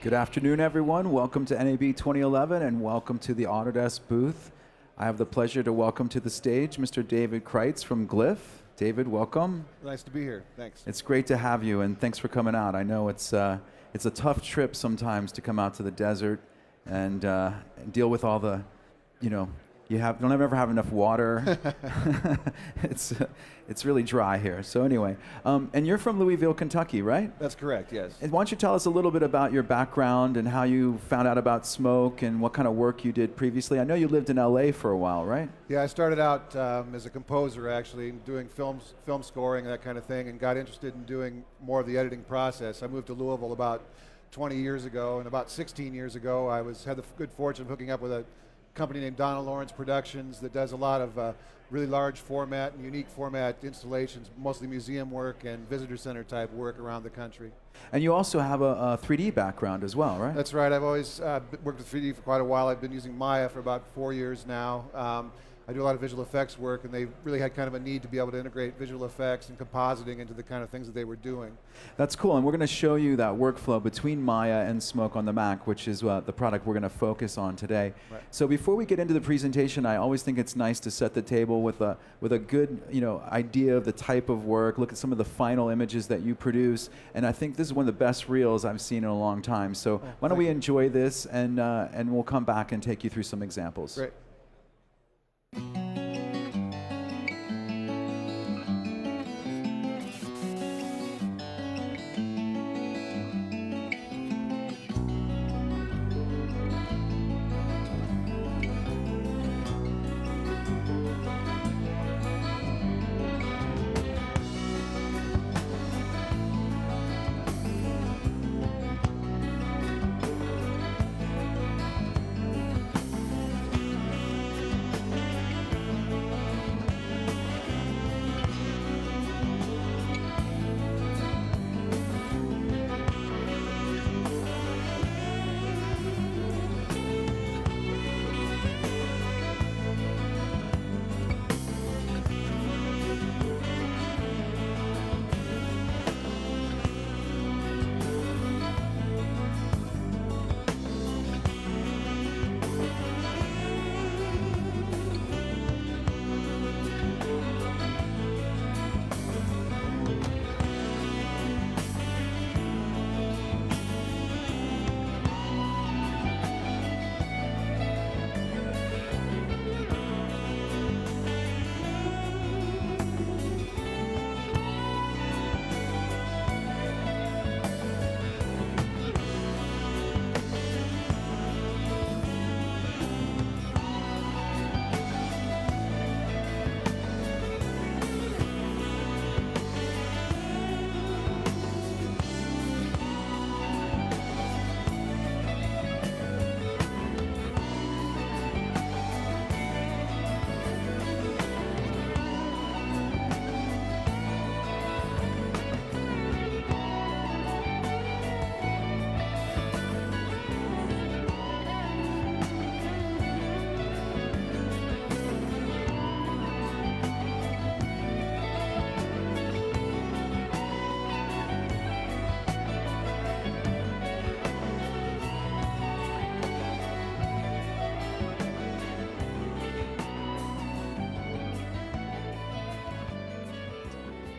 Good afternoon, everyone. Welcome to NAB 2011 and welcome to the Autodesk booth. I have the pleasure to welcome to the stage Mr. David Kreitz from Glyph. David, welcome. Nice to be here. Thanks. It's great to have you, and thanks for coming out. I know it's a tough trip sometimes to come out to the desert and deal with all the, you'll never have enough water. It's really dry here. So anyway, and you're from Louisville, Kentucky, right? That's correct, yes. And why don't you tell us a little bit about your background and how you found out about Smoke and what kind of work you did previously? I know you lived in LA for a while, right? Yeah, I started out as a composer, actually, doing film scoring and that kind of thing, and got interested in doing more of the editing process. I moved to Louisville about 20 years ago, and about 16 years ago, I had the good fortune of hooking up with a company named Donald Lawrence Productions that does a lot of really large format and unique format installations, mostly museum work and visitor center type work around the country. And you also have a 3D background as well, right? That's right. I've always worked with 3D for quite a while. I've been using Maya for about 4 years now. I do a lot of visual effects work, and they really had kind of a need to be able to integrate visual effects and compositing into the kind of things that they were doing. That's cool, and we're going to show you that workflow between Maya and Smoke on the Mac, which is the product we're going to focus on today. Right. So before we get into the presentation, I always think it's nice to set the table with a good idea of the type of work, look at some of the final images that you produce, and I think this is one of the best reels I've seen in a long time. So why don't we enjoy this, and we'll come back and take you through some examples. Great.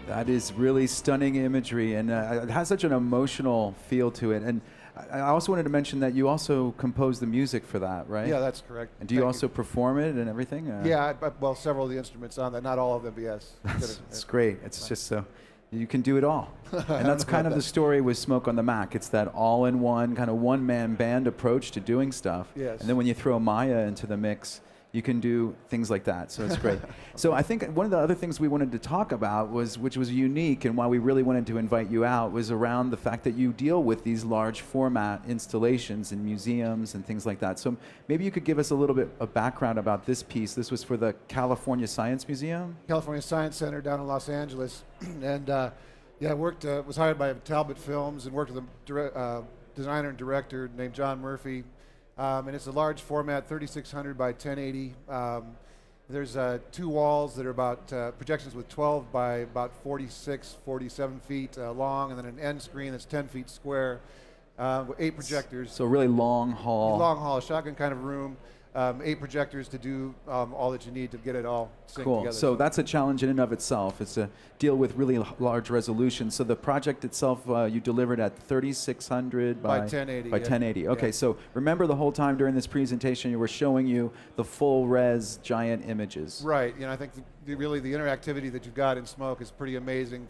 That is really stunning imagery, and it has such an emotional feel to it. And I also wanted to mention that you also compose the music for that, right? Yeah, that's correct. And do you also perform it and everything? Yeah, well, several of the instruments on that, not all of them, but yes. It's great. It's just so you can do it all. And that's kind of the story with Smoke on the Mac. It's that all-in-one, kind of one-man band approach to doing stuff. Yes. And then when you throw Maya into the mix, you can do things like that, so it's great. So I think one of the other things we wanted to talk about which was unique and why we really wanted to invite you out, was around the fact that you deal with these large format installations in museums and things like that. So maybe you could give us a little bit of background about this piece. This was for the California Science Museum? California Science Center down in Los Angeles. And yeah, I was hired by Talbot Films and worked with a designer and director named John Murphy. And it's a large format, 3600 by 1080. There's 2 walls that are about projections with 12 by about 46, 47 feet long, and then an end screen that's 10 feet square. with 8 projectors. So really long haul. Long haul, shotgun kind of room. 8 projectors to do all that you need to get it all synced Cool. together. So that's a challenge in and of itself. It's to deal with really large resolution. So the project itself, you delivered at 3600 by 1080. By 1080. Okay. Yeah. So remember the whole time during this presentation, you were showing you the full res giant images. Right. I think really the interactivity that you've got in Smoke is pretty amazing.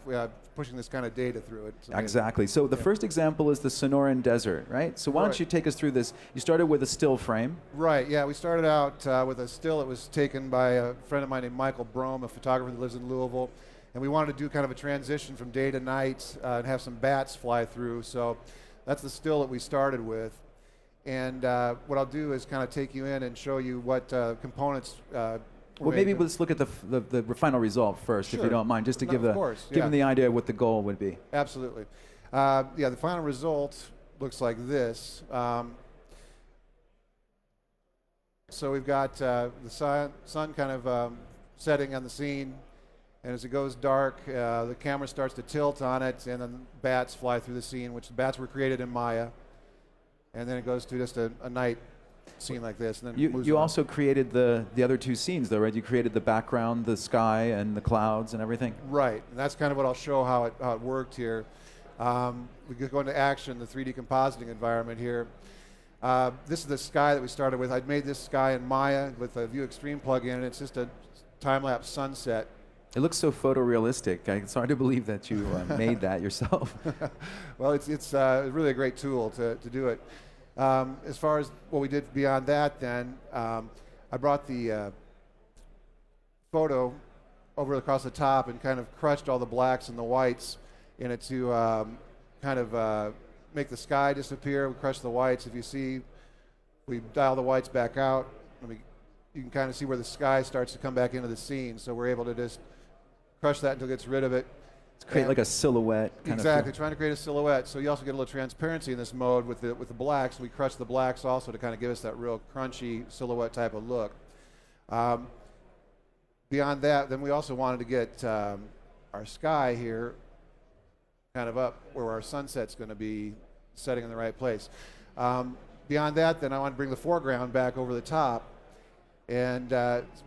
Pushing this kind of data through it. Exactly. So the first example is the Sonoran Desert, right? So why don't you take us through this? You started with a still frame. Right. Yeah. We started out with a still. It was taken by a friend of mine named Michael Brome, a photographer that lives in Louisville, and we wanted to do kind of a transition from day to night and have some bats fly through. So that's the still that we started with. And what I'll do is kind of take you in and show you what components. Well, maybe let's look at the final result first, if you don't mind, just to give them the idea of what the goal would be. Absolutely. Yeah, the final result looks like this. So we've got the sun kind of setting on the scene, and as it goes dark, the camera starts to tilt on it, and then bats fly through the scene, which the bats were created in Maya, and then it goes to just a night scene like this. And then you also created the other 2 scenes, though, right? You created the background, the sky, and the clouds, and everything. Right, and that's kind of what I'll show how it worked here. We could go into action, the 3D compositing environment here. This is the sky that we started with. I'd made this sky in Maya with a View Extreme plugin, and it's just a time-lapse sunset. It looks so photorealistic. It's hard to believe that you made that yourself. Well, it's really a great tool to do it. As far as what we did beyond that, then, I brought the photo over across the top and kind of crushed all the blacks and the whites in it to kind of make the sky disappear. We crushed the whites. If you see, we dial the whites back out. You can kind of see where the sky starts to come back into the scene. So we're able to just crush that until it gets rid of it. Create like a silhouette. Exactly, trying to create a silhouette. So you also get a little transparency in this mode with the blacks. We crush the blacks also to kind of give us that real crunchy silhouette type of look. Beyond that, then we also wanted to get our sky here kind of up where our sunset's going to be setting in the right place. Beyond that, then I want to bring the foreground back over the top. And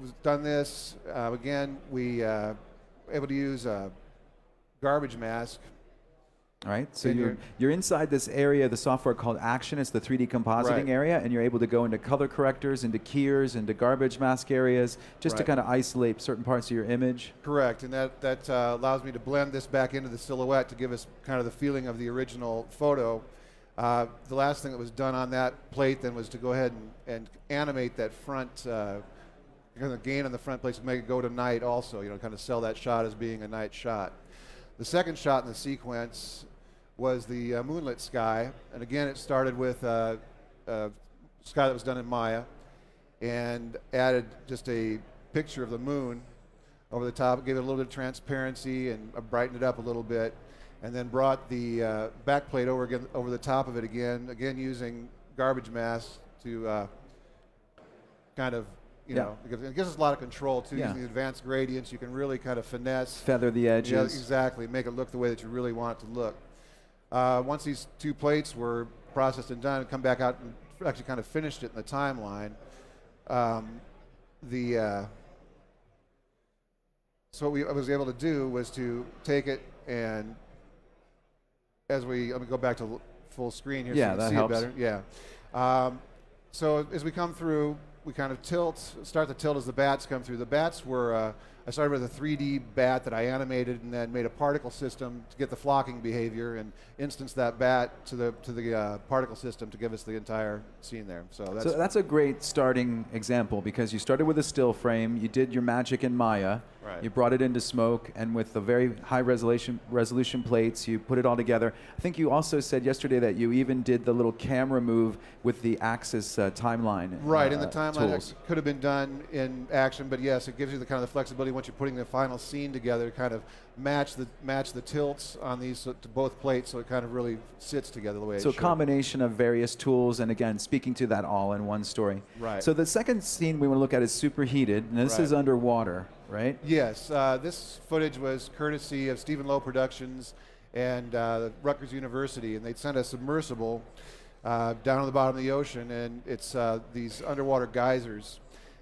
we've done this. Again, we were able to use a garbage mask. All right, so you're inside this area, the software called Action. It's the 3D compositing area, and you're able to go into color correctors, into keyers, into garbage mask areas, just to kind of isolate certain parts of your image. Correct, and that allows me to blend this back into the silhouette to give us kind of the feeling of the original photo. The last thing that was done on that plate then was to go ahead and animate that front, kind of gain on the front plate to make it go to night also, kind of sell that shot as being a night shot. The second shot in the sequence was the moonlit sky, and again it started with a sky that was done in Maya and added just a picture of the moon over the top, gave it a little bit of transparency and brightened it up a little bit, and then brought the back plate over the top of it again using garbage mask to kind of because it gives us a lot of control too. Using the advanced gradients, you can really kind of finesse, feather the edges. Yeah, exactly, make it look the way that you really want it to look. Once these 2 plates were processed and done, come back out and actually kind of finished it in the timeline. So what I was able to do was to take it and let me go back to full screen here so you can see helps. it better. Yeah. So as we come through, we kind of start to tilt as the bats come through. The bats were, I started with a 3D bat that I animated and then made a particle system to get the flocking behavior and instance that bat to the particle system to give us the entire scene there. So that's a great starting example because you started with a still frame, you did your magic in Maya, you brought it into Smoke, and with the very high resolution plates, you put it all together. I think you also said yesterday that you even did the little camera move with the Axis timeline. Right, and the timeline could have been done in Action, but yes, it gives you the kind of the flexibility once you're putting the final scene together to kind of match the tilts on these to both plates, so it kind of really sits together the way it should. So a combination of various tools, and again, speaking to that all in one story. Right. So the second scene we want to look at is Superheated, and this is underwater, right? Yes. This footage was courtesy of Stephen Lowe Productions and Rutgers University, and they'd sent a submersible down on the bottom of the ocean, and it's these underwater geysers,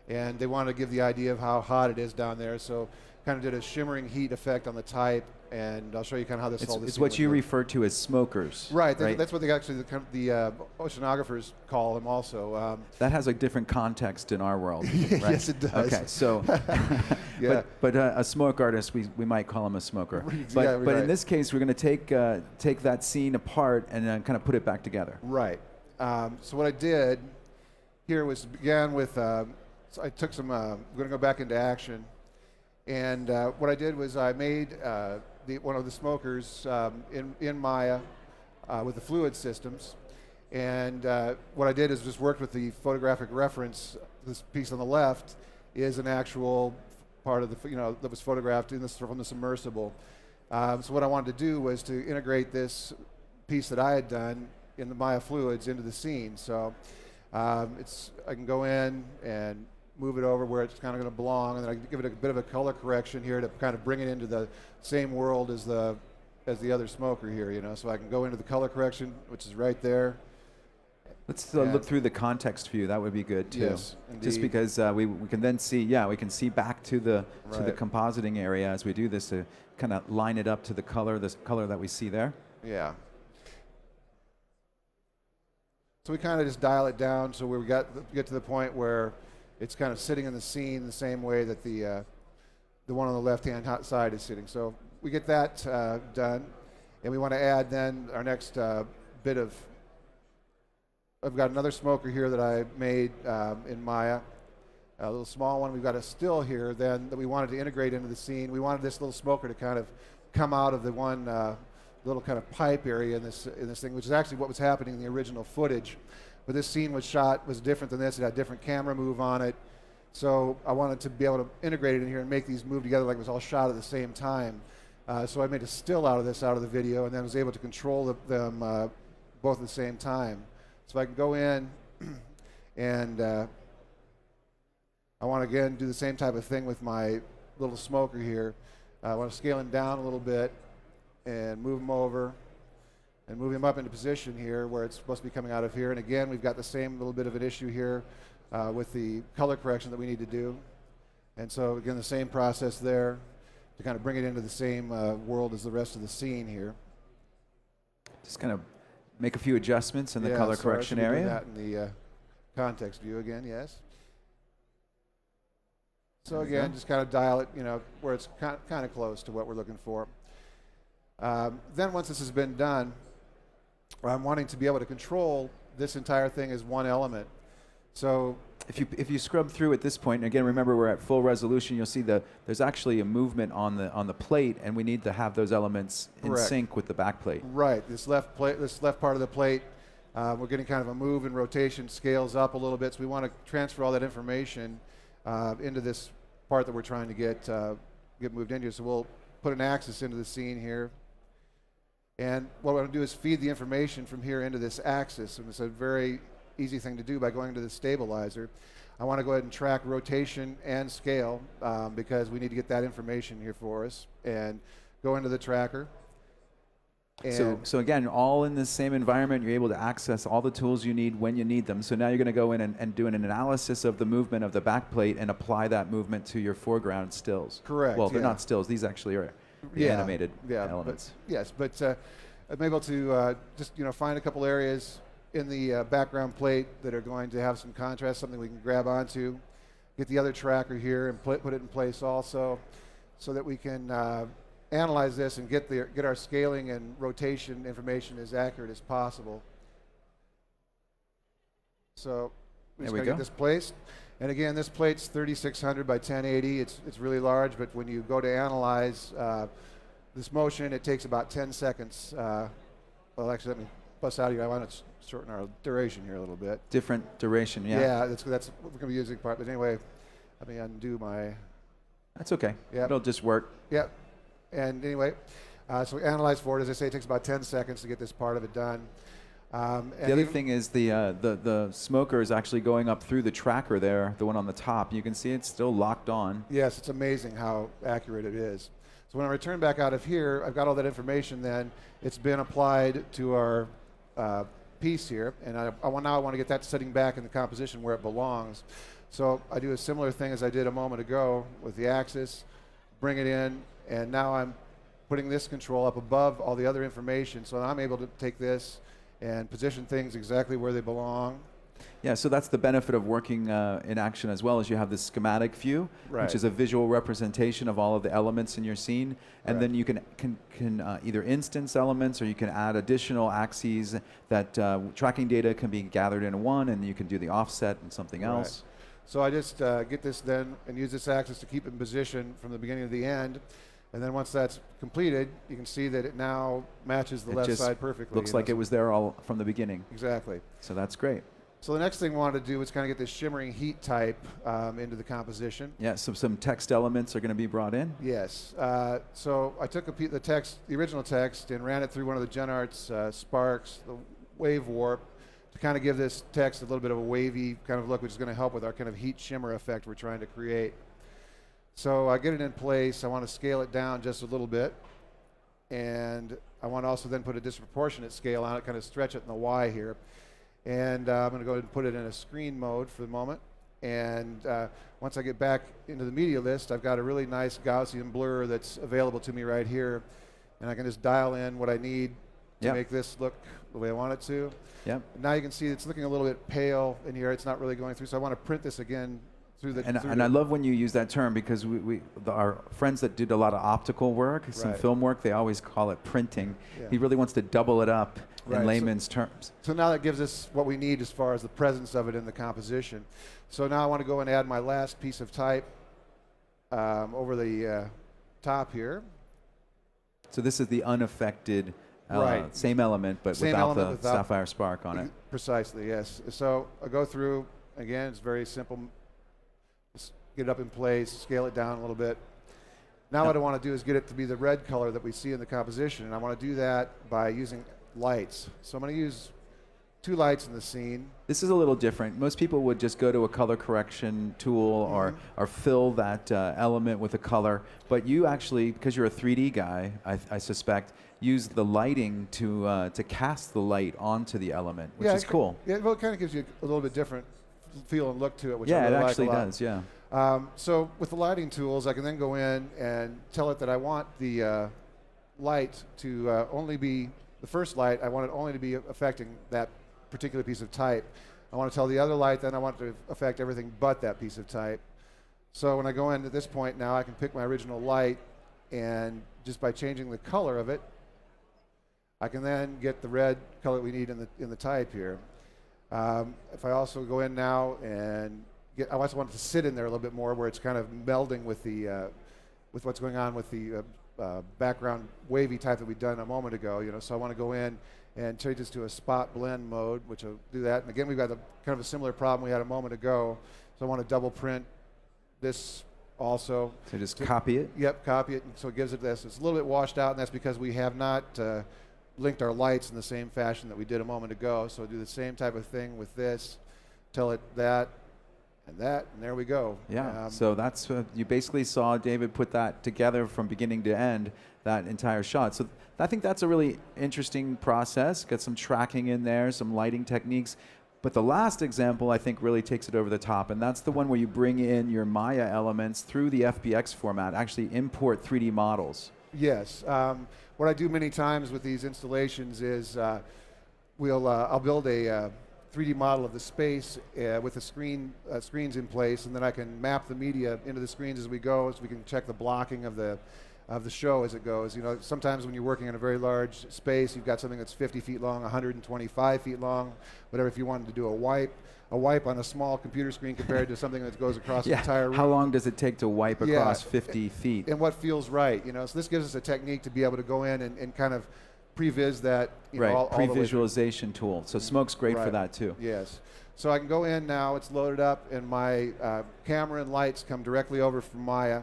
and they wanted to give the idea of how hot it is down there, so kind of did a shimmering heat effect on the type, and I'll show you kind of how this all this. It's what you refer to as smokers. Right, that's what they actually the oceanographers call them also. That has a different context in our world. Right? Yes, it does. Okay, so, yeah. but a smoke artist, we might call him a smoker. But, Yeah, but right. in this case, we're going to take that scene apart and kind of put it back together. Right. So what I did here was began with, so I took some, we're going to go back into action. And what I did was I made one of the smokers in Maya with the fluid systems. And what I did is just worked with the photographic reference. This piece on the left is an actual part of the, that was photographed from the submersible. So what I wanted to do was to integrate this piece that I had done in the Maya fluids into the scene. So I can go in and move it over where it's kind of going to belong, and then I can give it a bit of a color correction here to kind of bring it into the same world as the other smoker here, So I can go into the color correction, which is right there. Let's look through the context view. That would be good too. Yes, indeed. Just because we can then see, we can see back to the Right. compositing area as we do this to kind of line it up to the color that we see there. Yeah. So we kind of just dial it down so we get to the point where it's kind of sitting in the scene the same way that the one on the left-hand side is sitting. So we get that done, and we want to add then our next bit of. I've got another smoker here that I made in Maya, a little small one. We've got a still here then that we wanted to integrate into the scene. We wanted this little smoker to kind of come out of the one little kind of pipe area in this thing, which is actually what was happening in the original footage. But this scene was different than this. It had different camera move on it. So I wanted to be able to integrate it in here and make these move together like it was all shot at the same time. So I made a still out of the video, and then was able to control them both at the same time. So I can go in and I want to again do the same type of thing with my little smoker here. I want to scale him down a little bit and move him over and move him up into position here where it's supposed to be coming out of here. And again, we've got the same little bit of an issue here with the color correction that we need to do. And so again, the same process there to kind of bring it into the same world as the rest of the scene here. Just kind of make a few adjustments in the color correction area. That in the context view again, yes. So again, just kind of dial it, where it's kind of close to what we're looking for. Then once this has been done, I'm wanting to be able to control this entire thing as one element. So if you scrub through at this point, and again, remember we're at full resolution, you'll see there's actually a movement on the plate, and we need to have those elements in sync with the back plate. Right. This left part of the plate, we're getting kind of a move and rotation, scales up a little bit, so we want to transfer all that information into this part that we're trying to get moved into. So we'll put an axis into the scene here. And what we're going to do is feed the information from here into this axis, and it's a very easy thing to do by going to the stabilizer. I want to go ahead and track rotation and scale because we need to get that information here for us, and go into the tracker. And so again, all in the same environment, you're able to access all the tools you need when you need them. So now you're going to go in and do an analysis of the movement of the back plate and apply that movement to your foreground stills. Correct. Well, they're not stills. These actually are animated elements. But I'm able to just find a couple areas in the background plate that are going to have some contrast, something we can grab onto, get the other tracker here and put it in place also, so that we can analyze this and get our scaling and rotation information as accurate as possible. So we're just going to get this placed. And again, this plate's 3600 by 1080. It's really large, but when you go to analyze this motion, it takes about 10 seconds. Well, actually, let me bust out here. I want to shorten our duration here a little bit. Different duration, yeah. Yeah, that's what we're going to be using part. But anyway, let me undo my. That's okay. Yep. It'll just work. Yep. And anyway, so we analyze for it. As I say, it takes about 10 seconds to get this part of it done. The other thing is the smoker is actually going up through the tracker there, the one on the top. You can see it's still locked on. Yes, it's amazing how accurate it is. So when I return back out of here, I've got all that information then. It's been applied to our piece here, and now I want to get that sitting back in the composition where it belongs. So I do a similar thing as I did a moment ago with the axis, bring it in, and now I'm putting this control up above all the other information, so I'm able to take this and position things exactly where they belong. Yeah, so that's the benefit of working in action as well, as you have this schematic view, Right. which is a visual representation of all of the elements in your scene, and Right. then you can either instance elements or you can add additional axes that tracking data can be gathered in one, and you can do the offset and something Right. else. So I just get this then and use this axis to keep it in position from the beginning to the end. And then once that's completed, you can see that it now matches the It left just side perfectly. looks like it was there all from the beginning. Exactly. So that's great. So the next thing we wanted to do was kind of get this shimmering heat type into the composition. Yeah, so some text elements are going to be brought in. Yes. So I took the original text, and ran it through one of the GenArts Sparks, the wave warp, to kind of give this text a little bit of a wavy kind of look, which is going to help with our kind of heat shimmer effect we're trying to create. So I get it in place. I want to scale it down just a little bit. And I want to also then put a disproportionate scale on it, kind of stretch it in the Y here. And I'm going to go ahead and put it in a screen mode for the moment. And once I get back into the media list, I've got a really nice Gaussian blur that's available to me right here. And I can just dial in what I need to make this look the way I want it to. Yep. Now you can see it's looking a little bit pale in here. It's not really going through. So I want to print this again through the... And I love when you use that term, because our friends that did a lot of optical work, some Right. film work, they always call it printing. Yeah. He really wants to double it up Right. in layman's terms. So now that gives us what we need as far as the presence of it in the composition. So now I want to go and add my last piece of type over the top here. So this is the unaffected Right. same element, but Same without element the without- sapphire spark on it. Precisely, yes. So I go through, again, it's very simple. Just get it up in place, scale it down a little bit. Now what I want to do is get it to be the red color that we see in the composition, and I want to do that by using lights. So I'm going to use 2 lights in the scene. This is a little different. Most people would just go to a color correction tool or fill that element with a color. But you actually, because you're a 3D guy, I suspect, use the lighting to cast the light onto the element, which is cool. Yeah, well, it kind of gives you a little bit different feel and look to it, which I Yeah, really it like actually a lot. does, yeah. So with the lighting tools, I can then go in and tell it that I want the light to only be, the first light, I want it only to be affecting that particular piece of type. I want to tell the other light, then I want it to affect everything but that piece of type. So when I go in at this point now, I can pick my original light, and just by changing the color of it, I can then get the red color we need in the type here. If I also go in now and I also want it to sit in there a little bit more, where it's kind of melding with the with what's going on with the background wavy type that we've done a moment ago. So I want to go in and change this to a spot blend mode, which will do that. And again, we've got kind of a similar problem we had a moment ago. So I want to double print this also. So just copy it? Yep, copy it. And so it gives it this. It's a little bit washed out, and that's because we have not linked our lights in the same fashion that we did a moment ago. So do the same type of thing with this. Tell it that and that, and there we go. Yeah, so that's, you basically saw David put that together from beginning to end, that entire shot. So I think that's a really interesting process. Got some tracking in there, some lighting techniques. But the last example, I think, really takes it over the top, and that's the one where you bring in your Maya elements through the FBX format, actually import 3D models. Yes. What I do many times with these installations is I'll build a 3D model of the space with the screens in place, and then I can map the media into the screens as we go, so we can check the blocking of the show as it goes. Sometimes when you're working in a very large space, you've got something that's 50 feet long, 125 feet long, whatever. If you wanted to do a wipe on a small computer screen compared to something that goes across the entire room. How long does it take to wipe across 50 feet? And what feels right, So this gives us a technique to be able to go in and kind of previs that, all pre-visualization tool. So Smoke's great for that too. Yes. So I can go in now, it's loaded up, and my camera and lights come directly over from Maya,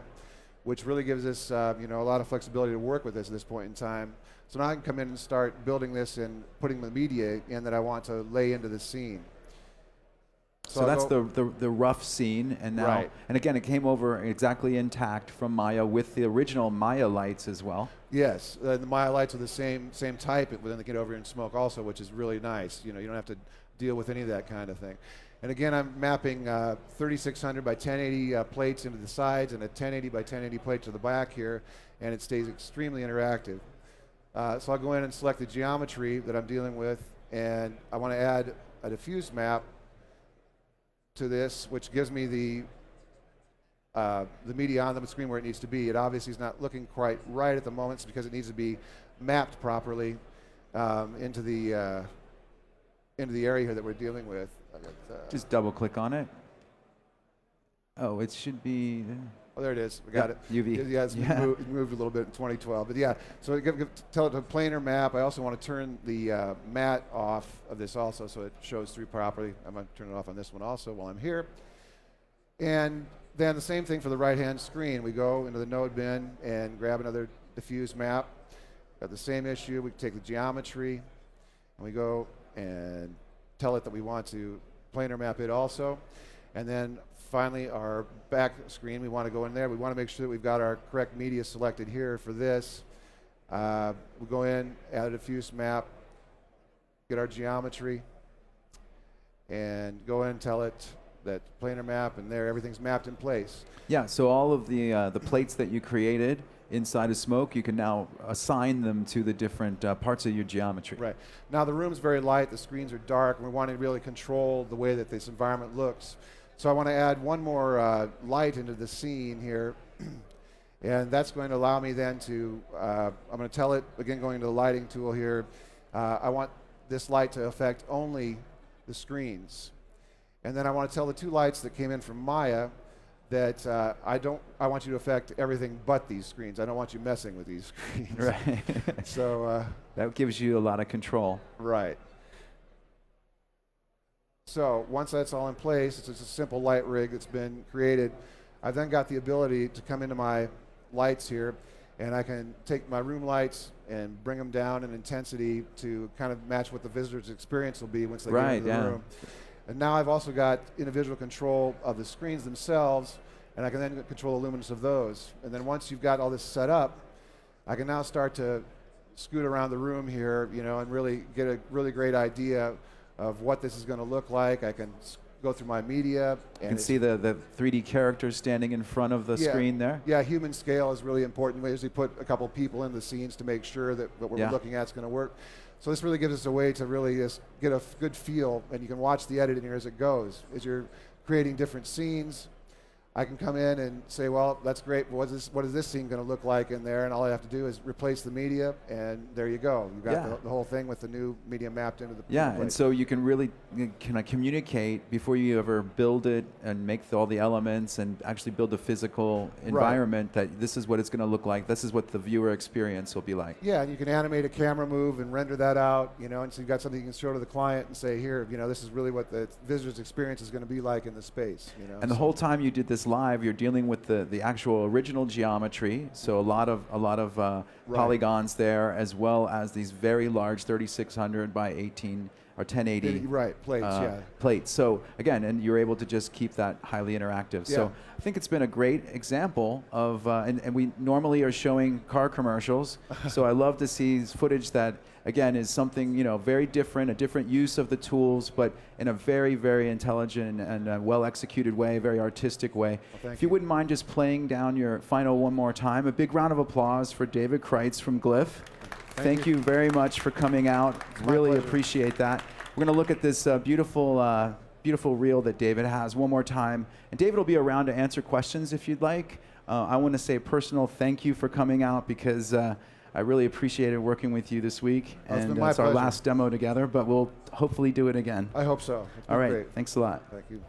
which really gives us a lot of flexibility to work with this at this point in time. So now I can come in and start building this and putting the media in that I want to lay into the scene. So that's the rough scene, and now, Right. and again, it came over exactly intact from Maya with the original Maya lights as well. Yes, the Maya lights are the same type within the Get Over Here and Smoke also, which is really nice. You know, you don't have to deal with any of that kind of thing. And again, I'm mapping 3600 by 1080 plates into the sides and a 1080 by 1080 plate to the back here, and it stays extremely interactive. So I'll go in and select the geometry that I'm dealing with, and I want to add a diffuse map to this, which gives me the media on the screen where it needs to be. It obviously is not looking quite right at the moment because it needs to be mapped properly into the area here that we're dealing with. Just double click on it. Oh, it should be. Oh, there it is. We got it. UV. Yeah, it's moved a little bit in 2012. But yeah, so tell it to planar map. I also want to turn the matte off of this also so it shows through properly. I'm going to turn it off on this one also while I'm here. And then the same thing for the right-hand screen. We go into the node bin and grab another diffuse map. Got the same issue. We take the geometry and we go and tell it that we want to planar map it also. And then finally, our back screen, we want to go in there. We want to make sure that we've got our correct media selected here for this. We go in, add a diffuse map, get our geometry, and go in and tell it that planar map, and there everything's mapped in place. Yeah, so all of the plates that you created inside of Smoke, you can now assign them to the different parts of your geometry. Right. Now the room's very light, the screens are dark, and we want to really control the way that this environment looks. So I want to add one more light into the scene here, and that's going to allow me then to, I'm going to tell it, again going to the lighting tool here, I want this light to affect only the screens. And then I want to tell the two lights that came in from Maya that I want you to affect everything but these screens. I don't want you messing with these screens. Right. So that gives you a lot of control. Right. So once that's all in place, it's just a simple light rig that's been created. I've then got the ability to come into my lights here, and I can take my room lights and bring them down in intensity to kind of match what the visitor's experience will be once they get into the room. And now I've also got individual control of the screens themselves, and I can then control the luminance of those. And then once you've got all this set up, I can now start to scoot around the room here, you know, and really get a really great idea of what this is going to look like. I can go through my media. And you can see the 3D characters standing in front of the screen there. Yeah, human scale is really important. We usually put a couple people in the scenes to make sure that what we're looking at is going to work. So this really gives us a way to really just get a good feel, and you can watch the editing here as it goes. As you're creating different scenes, I can come in and say, well, that's great, but what is this scene going to look like in there? And all I have to do is replace the media, and there you go. You've got the whole thing with the new media mapped into the place. And so you can really communicate before you ever build it and make all the elements and actually build a physical environment that this is what it's going to look like. This is what the viewer experience will be like. Yeah, and you can animate a camera move and render that out, you know, and so you've got something you can show to the client and say, here, you know, this is really what the visitor's experience is going to be like in the space, you know. And the whole time you did this live, you're dealing with the actual original geometry, so a lot of polygons there, as well as these very large 3600 by 18 or 1080 plates. Plates. So again, and you're able to just keep that highly interactive. So I think it's been a great example of, and we normally are showing car commercials. So I love to see footage that, again, is something, you know, very different, a different use of the tools, but in a very, very intelligent and well-executed way, very artistic way. Well, if you wouldn't mind just playing down your final one more time, a big round of applause for David Kreitz from Glyph. Thank you very much for coming out. Really appreciate that. We're going to look at this beautiful reel that David has one more time. And David will be around to answer questions if you'd like. I want to say a personal thank you for coming out, because I really appreciated working with you this week. And it's our last demo together, but we'll hopefully do it again. I hope so. All right. Great. Thanks a lot. Thank you.